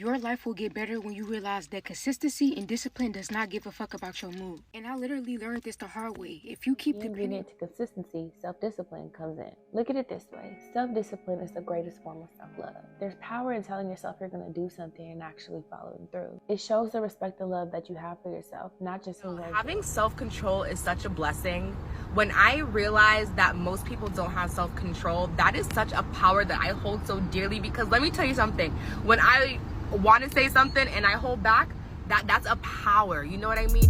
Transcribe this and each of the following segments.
Your life will get better when you realize that consistency and discipline does not give a fuck about your mood. And I literally learned this the hard way. If you keep ingredient to consistency, self-discipline comes in. Look at it this way. Self-discipline is the greatest form of self-love. There's power in telling yourself you're going to do something and actually following through. It shows the respect and love that you have for yourself, not just in words. Having self-control is such a blessing. When I realized that most people don't have self-control, that is such a power that I hold so dearly, because let me tell you something. When I want to say something and I hold back, that's a power. You know what I mean?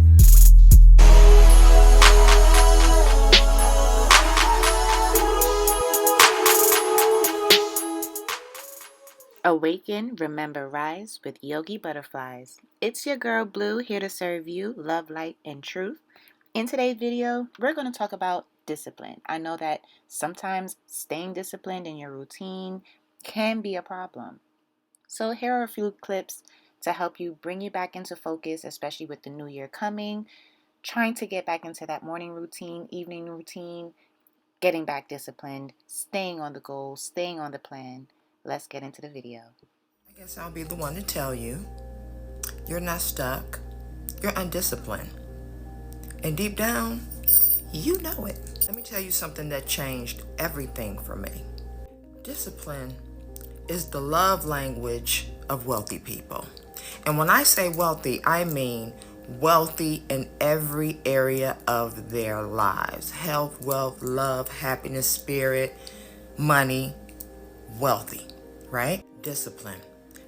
Awaken, remember, rise with Yogi Butterflies. It's your girl Blue here to serve you love, light, and truth. In today's video, we're going to talk about discipline. I know that sometimes staying disciplined in your routine can be a problem. So here are a few clips to help you bring you back into focus, especially with the new year coming, trying to get back into that morning routine, evening routine, getting back disciplined, staying on the goal, staying on the plan. Let's get into the video. I guess I'll be the one to tell you, you're not stuck, you're undisciplined. And deep down, you know it. Let me tell you something that changed everything for me. Discipline is the love language of wealthy people. And when I say wealthy, I mean wealthy in every area of their lives. Health, wealth, love, happiness, spirit, money, wealthy, right? Discipline.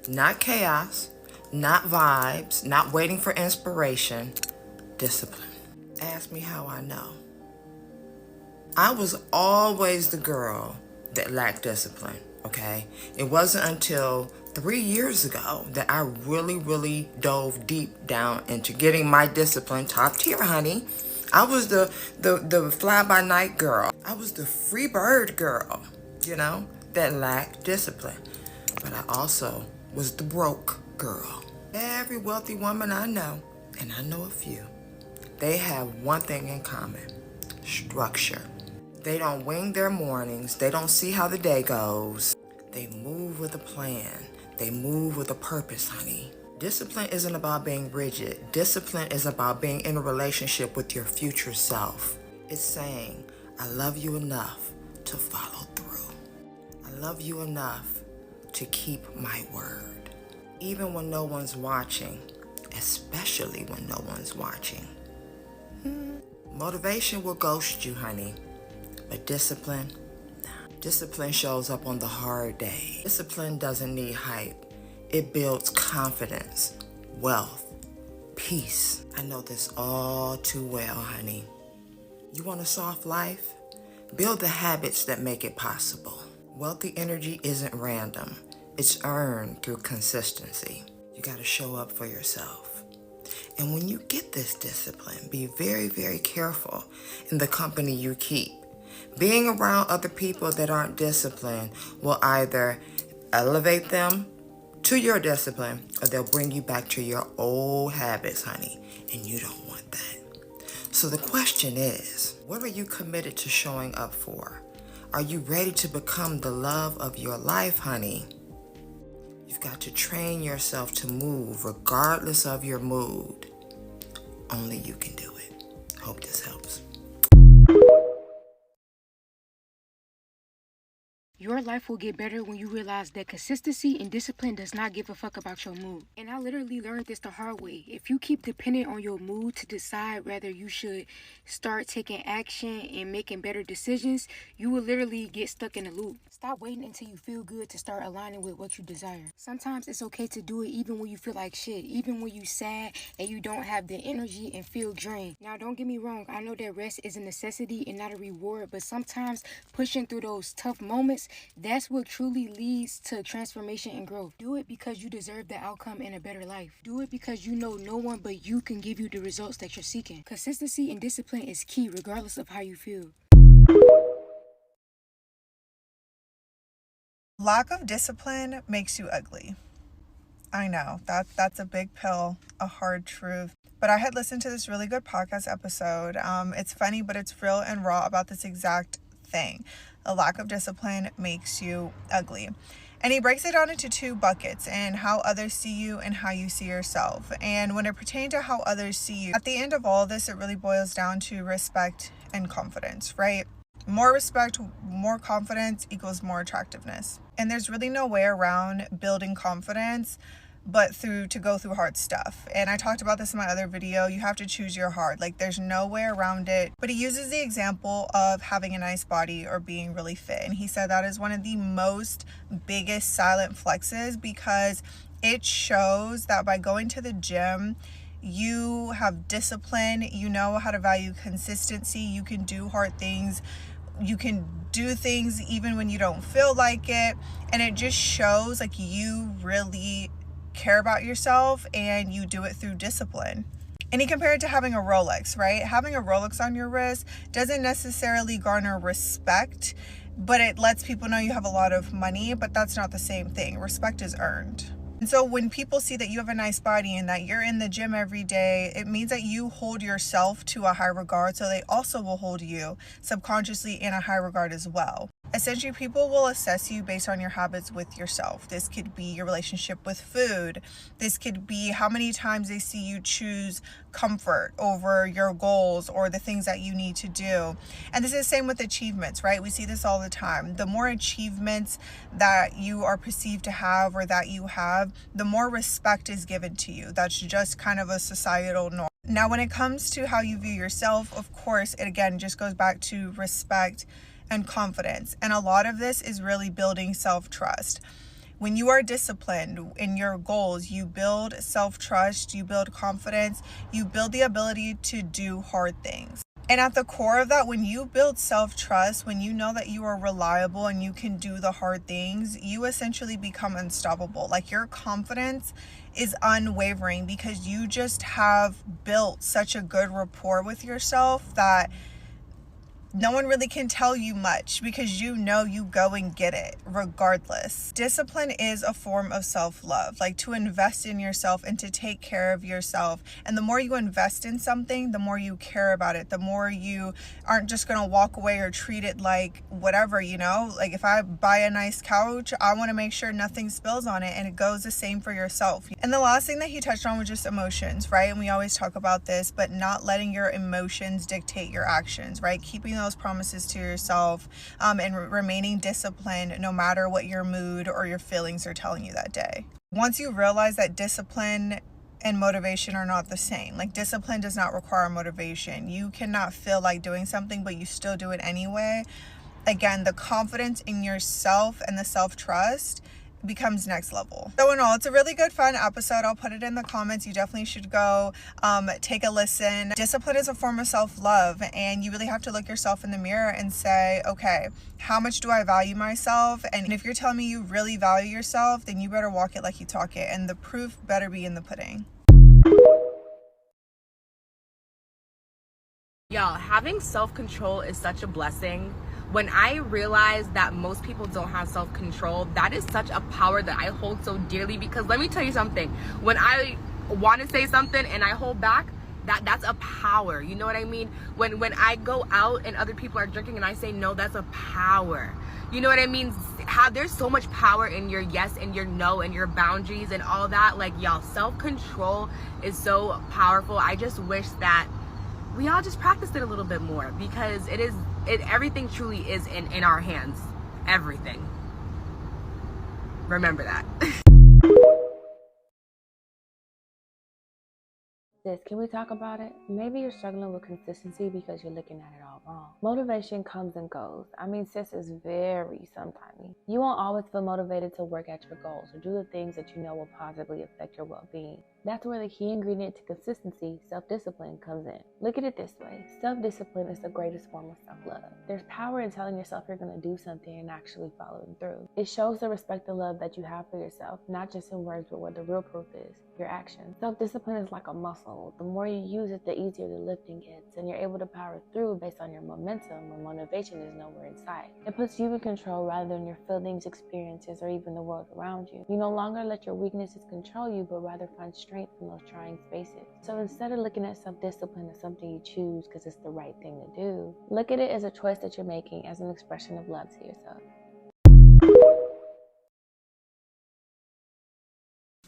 Not chaos, not vibes, not waiting for inspiration. Discipline. Ask me how I know. I was always the girl that lacked discipline, okay? It wasn't until 3 years ago that I really dove deep down into getting my discipline top tier, honey. I was the fly-by-night girl. I was the free bird girl, that lacked discipline. But I also was the broke girl. Every wealthy woman I know, and I know a few, they have one thing in common: structure. They don't wing their mornings. They don't see how the day goes. They move with a plan. They move with a purpose, honey. Discipline isn't about being rigid. Discipline is about being in a relationship with your future self. It's saying, I love you enough to follow through. I love you enough to keep my word. Even when no one's watching, especially when no one's watching. Motivation will ghost you, honey. But discipline, nah. Discipline shows up on the hard day. Discipline doesn't need hype. It builds confidence, wealth, peace. I know this all too well, honey. You want a soft life? Build the habits that make it possible. Wealthy energy isn't random. It's earned through consistency. You gotta show up for yourself. And when you get this discipline, be very careful in the company you keep. Being around other people that aren't disciplined will either elevate them to your discipline, or they'll bring you back to your old habits, honey. And you don't want that. So the question is, what are you committed to showing up for? Are you ready to become the love of your life, honey? You've got to train yourself to move regardless of your mood. Only you can do it. Hope this helps. Your life will get better when you realize that consistency and discipline does not give a fuck about your mood. And I literally learned this the hard way. If you keep depending on your mood to decide whether you should start taking action and making better decisions, you will literally get stuck in a loop. Stop waiting until you feel good to start aligning with what you desire. Sometimes it's okay to do it even when you feel like shit, even when you sad and you don't have the energy and feel drained. Now, don't get me wrong. I know that rest is a necessity and not a reward, but sometimes pushing through those tough moments, that's what truly leads to transformation and growth. Do it because you deserve the outcome and a better life. Do it because you know no one but you can give you the results that you're seeking. Consistency and discipline is key regardless of how you feel. Lack of discipline makes you ugly. I know, that's a big pill, a hard truth. But I had listened to this really good podcast episode. It's funny, but it's real and raw about this exact thing. A lack of discipline makes you ugly. And he breaks it down into two buckets, and how others see you and how you see yourself. And when it pertains to how others see you, at the end of all this, it really boils down to respect and confidence, right? More respect, more confidence equals more attractiveness. And there's really no way around building confidence but to go through hard stuff. And I talked about this in my other video. You have to choose your hard. Like, there's no way around it. But he uses the example of having a nice body or being really fit. And he said that is one of the most biggest silent flexes, because it shows that by going to the gym, you have discipline, you know how to value consistency, you can do hard things, you can do things even when you don't feel like it. And it just shows like you really care about yourself and you do it through discipline. And he compared it to having a Rolex, right? Having a Rolex on your wrist doesn't necessarily garner respect, but it lets people know you have a lot of money, but that's not the same thing. Respect is earned. And so when people see that you have a nice body and that you're in the gym every day, it means that you hold yourself to a high regard, so they also will hold you subconsciously in a high regard as well. Essentially, people will assess you based on your habits with yourself. This could be your relationship with food. This could be how many times they see you choose comfort over your goals or the things that you need to do. And this is the same with achievements, right? We see this all the time. The more achievements that you are perceived to have or that you have, the more respect is given to you. That's just kind of a societal norm. Now, when it comes to how you view yourself, of course, it again just goes back to respect and confidence. And a lot of this is really building self-trust. When you are disciplined in your goals, you build self-trust, you build confidence, you build the ability to do hard things. And at the core of that, when you build self-trust, when you know that you are reliable and you can do the hard things, you essentially become unstoppable. Like, your confidence is unwavering because you just have built such a good rapport with yourself that no one really can tell you much, because you know you go and get it regardless. Discipline is a form of self-love, like to invest in yourself and to take care of yourself. And the more you invest in something, the more you care about it, the more you aren't just gonna walk away or treat it like whatever, you know? Like, if I buy a nice couch, I wanna make sure nothing spills on it, and it goes the same for yourself. And the last thing that he touched on was just emotions, right? And we always talk about this, but not letting your emotions dictate your actions, right? Keeping those promises to yourself, and remaining disciplined no matter what your mood or your feelings are telling you that day. Once you realize that discipline and motivation are not the same, like, discipline does not require motivation. You cannot feel like doing something, but you still do it anyway. Again, the confidence in yourself and the self-trust becomes next level. So in all, it's a really good fun episode. I'll put it in the comments. You definitely should go take a listen. Discipline is a form of self-love, and you really have to look yourself in the mirror and say, okay, how much do I value myself? And if you're telling me you really value yourself, then you better walk it like you talk it, and the proof better be in the pudding. Y'all, having self-control is such a blessing. When I realized that most people don't have self-control, that is such a power that I hold so dearly, because let me tell you something. When I want to say something and I hold back, that's a power. You know what I mean? When I go out and other people are drinking and I say no, that's a power. You know what I mean? How there's so much power in your yes and your no and your boundaries and all that. Like, y'all, self-control is so powerful. I just wish that we all just practiced it a little bit more, because everything truly is in our hands. Everything. Remember that. Sis, can we talk about it? Maybe you're struggling with consistency because you're looking at it all wrong. Motivation comes and goes. I mean, sis is very sometimey. You won't always feel motivated to work at your goals or do the things that you know will positively affect your well-being. That's where the key ingredient to consistency, self-discipline, comes in. Look at it this way. Self-discipline is the greatest form of self-love. There's power in telling yourself you're going to do something and actually following through. It shows the respect and love that you have for yourself, not just in words, but what the real proof is, your actions. Self-discipline is like a muscle. The more you use it, the easier the lifting gets, and you're able to power through based on your momentum when motivation is nowhere in sight. It puts you in control rather than your feelings, experiences, or even the world around you. You no longer let your weaknesses control you, but rather find strength in those trying spaces. So instead of looking at self-discipline as something you choose because it's the right thing to do, look at it as a choice that you're making, as an expression of love to yourself.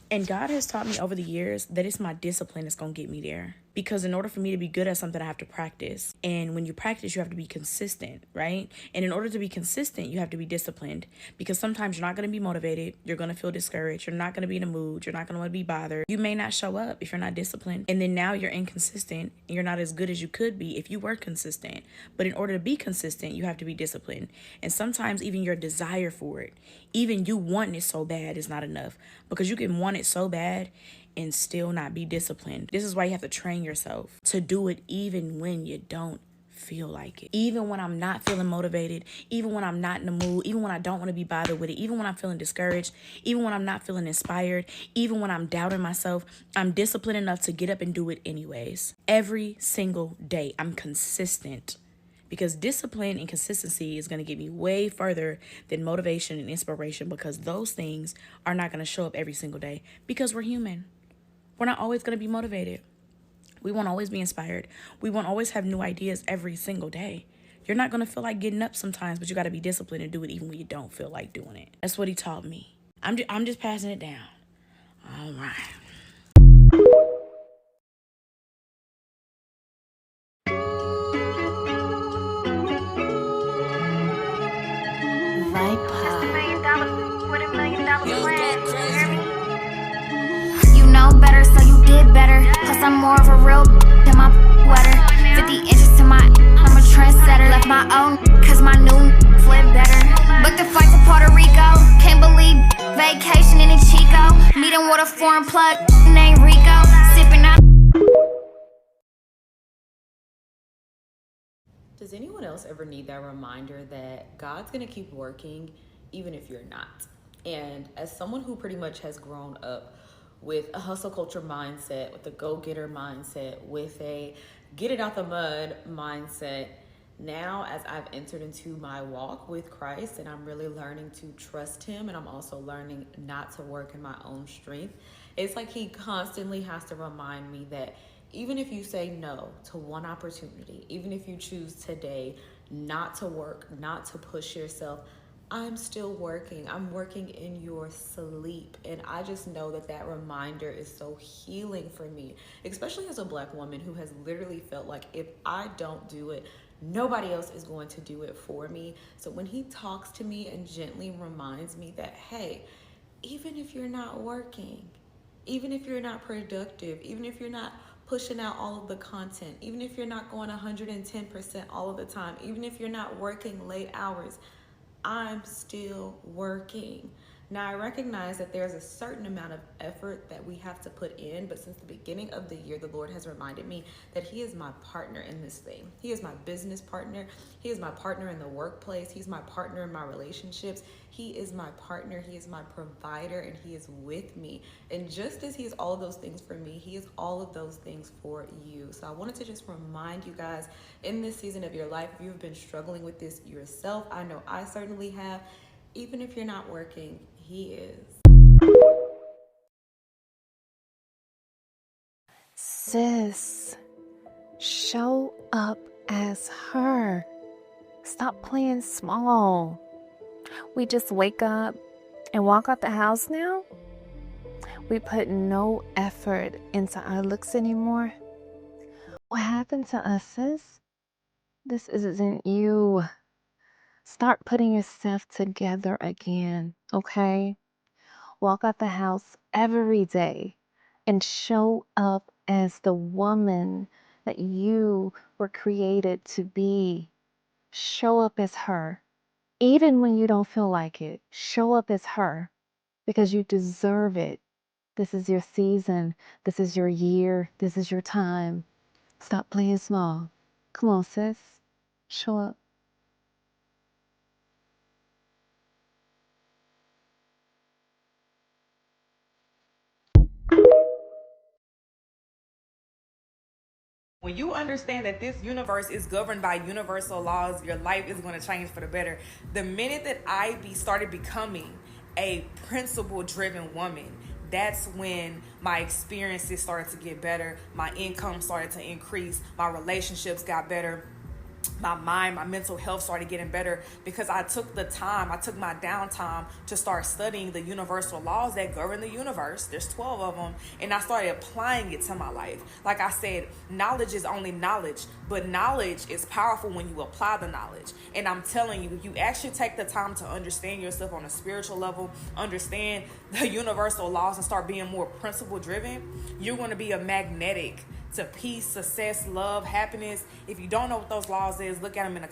And God has taught me over the years that it's my discipline that's going to get me there. Because in order for me to be good at something, I have to practice. And when you practice, you have to be consistent, right? And in order to be consistent, you have to be disciplined. Because sometimes you're not going to be motivated. You're going to feel discouraged. You're not going to be in a mood. You're not going to want to be bothered. You may not show up if you're not disciplined. And then now you're inconsistent and you're not as good as you could be if you were consistent. But in order to be consistent, you have to be disciplined. And sometimes even your desire for it, even you wanting it so bad is not enough. Because you can want it so bad and still not be disciplined. This is why you have to train yourself to do it even when you don't feel like it. Even when I'm not feeling motivated, even when I'm not in the mood, even when I don't want to be bothered with it, even when I'm feeling discouraged, even when I'm not feeling inspired, even when I'm doubting myself, I'm disciplined enough to get up and do it anyways. Every single day, I'm consistent. Because discipline and consistency is going to get me way further than motivation and inspiration, because those things are not going to show up every single day because we're human. We're not always going to be motivated. We won't always be inspired. We won't always have new ideas every single day. You're not going to feel like getting up sometimes, but you got to be disciplined and do it even when you don't feel like doing it. That's what he taught me. I'm just passing it down. All right. You know better, so you did better. Plus I'm more of a real than my wetter. 50 inches to my, I'm a trendsetter. Left my own, cause my new flip better. Booked a flight to Puerto Rico. Can't believe vacation in Chico. Meeting with a foreign plug named Rico. Sipping out. Does anyone else ever need that reminder that God's gonna keep working even if you're not? And as someone who pretty much has grown up with a hustle culture mindset, with a go-getter mindset, with a get it out the mud mindset, now as I've entered into my walk with Christ and I'm really learning to trust him, and I'm also learning not to work in my own strength, it's like he constantly has to remind me that even if you say no to one opportunity, even if you choose today not to work, not to push yourself, I'm still working. I'm working in your sleep. And I just know that that reminder is so healing for me, especially as a Black woman who has literally felt like if I don't do it, nobody else is going to do it for me. So when he talks to me and gently reminds me that, hey, even if you're not working, even if you're not productive, even if you're not pushing out all of the content, even if you're not going 110% all of the time, even if you're not working late hours, I'm still working. Now, I recognize that there's a certain amount of effort that we have to put in, but since the beginning of the year, the Lord has reminded me that he is my partner in this thing. He is my business partner. He is my partner in the workplace. He's my partner in my relationships. He is my partner. He is my provider, and he is with me. And just as he is all of those things for me, he is all of those things for you. So I wanted to just remind you guys in this season of your life, if you've been struggling with this yourself, I know I certainly have, even if you're not working, he is. Sis, show up as her. Stop playing small. We just wake up and walk out the house now? We put no effort into our looks anymore. What happened to us, sis? This isn't you. Start putting yourself together again, okay? Walk out the house every day and show up as the woman that you were created to be. Show up as her. Even when you don't feel like it, show up as her because you deserve it. This is your season. This is your year. This is your time. Stop playing small. Come on, sis. Show up. When you understand that this universe is governed by universal laws, your life is going to change for the better. The minute that I started becoming a principle-driven woman, that's when my experiences started to get better. My income started to increase. My relationships got better. my mind, my mental health started getting better because I took my downtime to start studying the universal laws that govern the universe. There's 12 of them. And I started applying it to my life. Like I said, knowledge is only knowledge, but knowledge is powerful when you apply the knowledge. And I'm telling you, if you actually take the time to understand yourself on a spiritual level, understand the universal laws, and start being more principle driven, you're going to be a magnetic to peace, success, love, happiness. If you don't know what those laws is, look at them in a...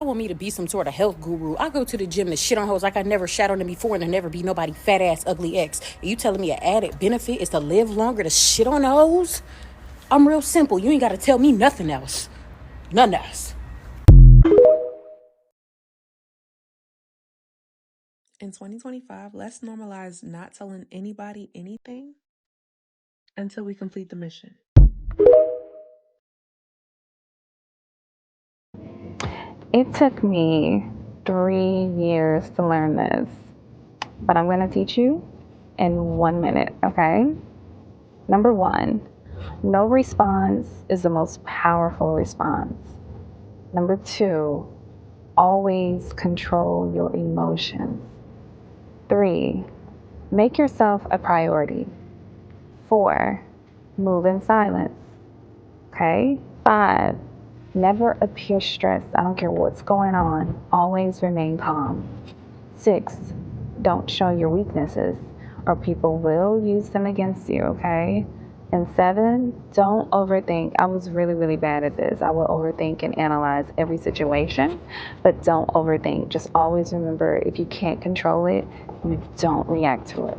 I want me to be some sort of health guru. I go to the gym to shit on hoes like I never shat on them before, and there never be nobody fat ass ugly ex. Are you telling me an added benefit is to live longer to shit on hoes? I'm real simple. You ain't got to tell me nothing else. None else. In 2025, let's normalize not telling anybody anything until we complete the mission. It took me 3 years to learn this, but I'm going to teach you in 1 minute, okay? Number 1, no response is the most powerful response. Number 2, always control your emotions. 3, make yourself a priority. 4, move in silence. Okay? 5, never appear stressed. I don't care what's going on. Always remain calm. 6, don't show your weaknesses or people will use them against you, okay? And 7, don't overthink. I was really, really bad at this. I will overthink and analyze every situation, but don't overthink. Just always remember, if you can't control it, you don't react to it.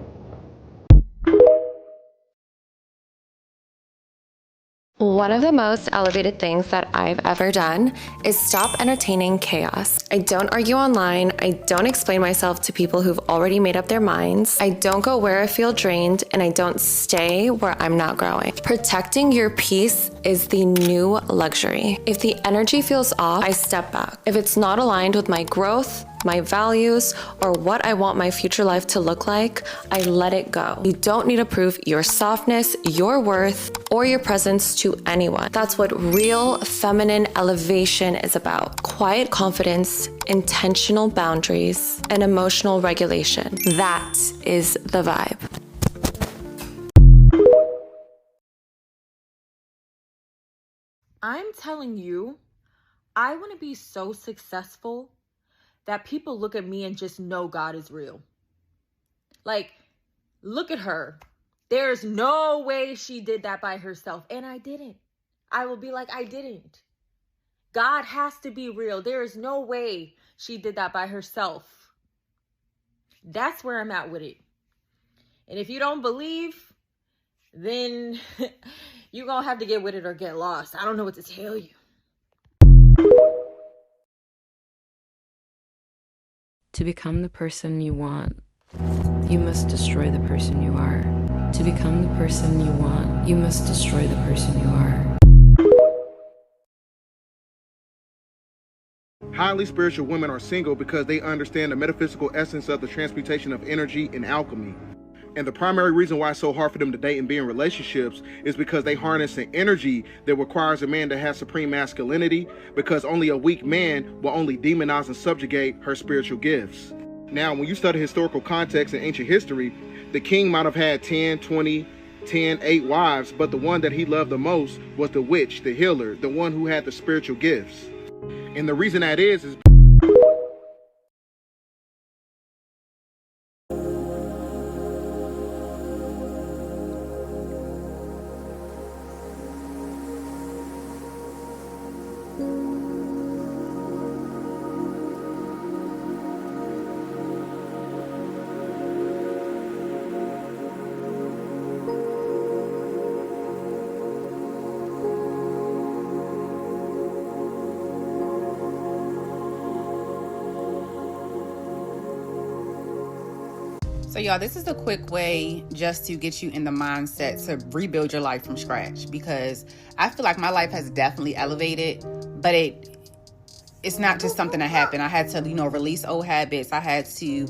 One of the most elevated things that I've ever done is stop entertaining chaos. I don't argue online. I don't explain myself to people who've already made up their minds. I don't go where I feel drained, and I don't stay where I'm not growing. Protecting your peace is the new luxury. If the energy feels off, I step back. If it's not aligned with my growth, my values, or what I want my future life to look like, I let it go. You don't need to prove your softness, your worth, or your presence to anyone. That's what real feminine elevation is about. Quiet confidence, intentional boundaries, and emotional regulation. That is the vibe. I'm telling you, I want to be so successful that people look at me and just know God is real. Like, look at her. There's no way she did that by herself. And I didn't. I will be like, I didn't. God has to be real. There is no way she did that by herself. That's where I'm at with it. And if you don't believe, then you're going to have to get with it or get lost. I don't know what to tell you. To become the person you want, you must destroy the person you are. To become the person you want, you must destroy the person you are. Highly spiritual women are single because they understand the metaphysical essence of the transmutation of energy and alchemy. And the primary reason why it's so hard for them to date and be in relationships is because they harness an energy that requires a man to have supreme masculinity, because only a weak man will only demonize and subjugate her spiritual gifts. Now, when you study historical context in ancient history, the king might have had 10, 20, 10, 8 wives, but the one that he loved the most was the witch, the healer, the one who had the spiritual gifts. And the reason that is So y'all, this is a quick way just to get you in the mindset to rebuild your life from scratch, because I feel like my life has definitely elevated, but it's not just something that happened. I had to, release old habits. I had to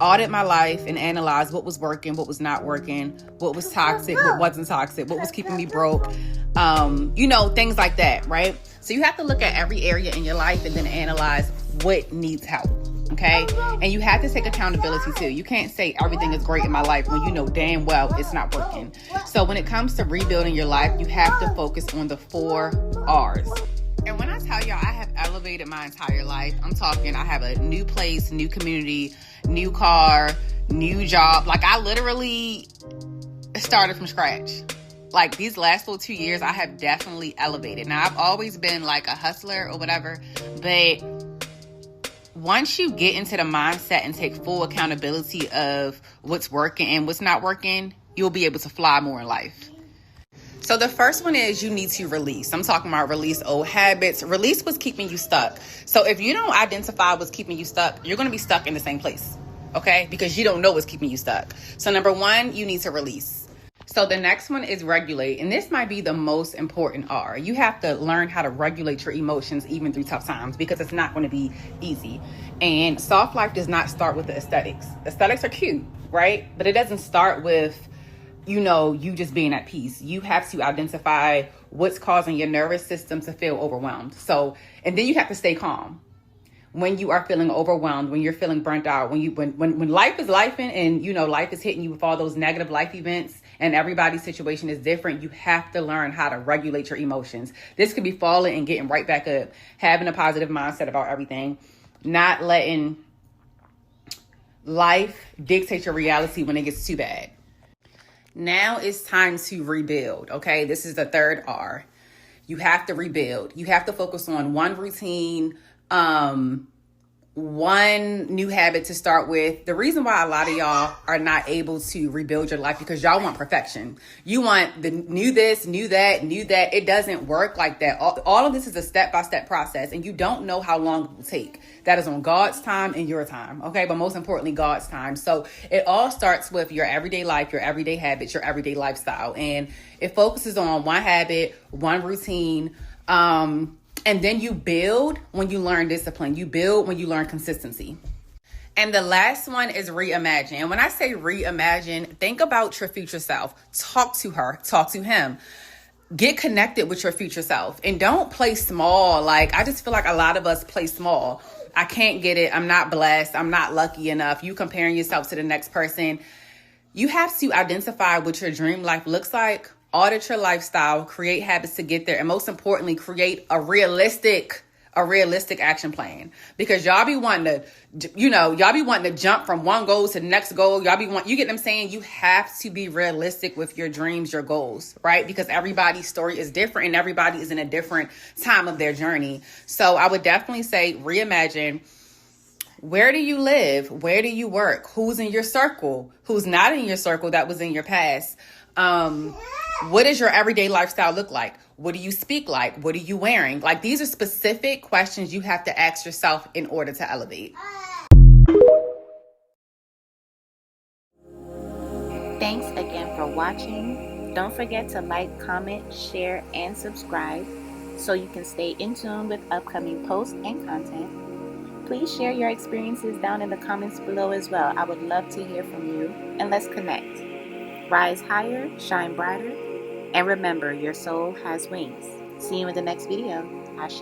audit my life and analyze what was working, what was not working, what was toxic, what wasn't toxic, what was keeping me broke. you know, things like that, right? So you have to look at every area in your life and then analyze what needs help. Okay. And you have to take accountability too. You can't say everything is great in my life when you know damn well it's not working. So when it comes to rebuilding your life, you have to focus on the 4 R's. And when I tell y'all I have elevated my entire life, I'm talking I have a new place, new community, new car, new job. Like I literally started from scratch. Like these last 2 years, I have definitely elevated. Now I've always been like a hustler or whatever, but once you get into the mindset and take full accountability of what's working and what's not working, you'll be able to fly more in life. So the first one is you need to release. I'm talking about release old habits. Release what's keeping you stuck. So if you don't identify what's keeping you stuck, you're going to be stuck in the same place, okay? Because you don't know what's keeping you stuck. So number 1, you need to release. So the next one is regulate. And this might be the most important R. You have to learn how to regulate your emotions even through tough times because it's not going to be easy. And soft life does not start with the aesthetics. Aesthetics are cute, right? But it doesn't start with, you know, you just being at peace. You have to identify what's causing your nervous system to feel overwhelmed. So, and then you have to stay calm. When you are feeling overwhelmed, when you're feeling burnt out, when life is lifing and, you know, life is hitting you with all those negative life events and everybody's situation is different, you have to learn how to regulate your emotions. This could be falling and getting right back up, having a positive mindset about everything, not letting life dictate your reality when it gets too bad. Now it's time to rebuild, okay? This is the 3rd R. You have to rebuild. You have to focus on one routine, one new habit to start with. The reason why a lot of y'all are not able to rebuild your life because y'all want perfection. You want the new this, new that, new that. It doesn't work like that. All of this is a step-by-step process and you don't know how long it will take. That is on God's time and your time, okay? But most importantly, God's time. So it all starts with your everyday life, your everyday habits, your everyday lifestyle. And it focuses on one habit, one routine, and then you build when you learn discipline. You build when you learn consistency. And the last one is reimagine. And when I say reimagine, think about your future self. Talk to her, talk to him. Get connected with your future self. And don't play small. Like, I just feel like a lot of us play small. I can't get it. I'm not blessed. I'm not lucky enough. You comparing yourself to the next person. You have to identify what your dream life looks like. Audit your lifestyle, create habits to get there, and most importantly, create a realistic action plan. Because y'all be wanting to jump from one goal to the next goal. You get them saying? You have to be realistic with your dreams, your goals, right? Because everybody's story is different and everybody is in a different time of their journey. So I would definitely say reimagine. Where do you live? Where do you work? Who's in your circle? Who's not in your circle that was in your past? What does your everyday lifestyle look like? What do you speak like? What are you wearing? Like, these are specific questions you have to ask yourself in order to elevate. Thanks again for watching. Don't forget to like, comment, share, and subscribe so you can stay in tune with upcoming posts and content. Please share your experiences down in the comments below as well. I would love to hear from you, and let's connect. Rise higher, shine brighter, and remember, your soul has wings. See you in the next video. Ashe.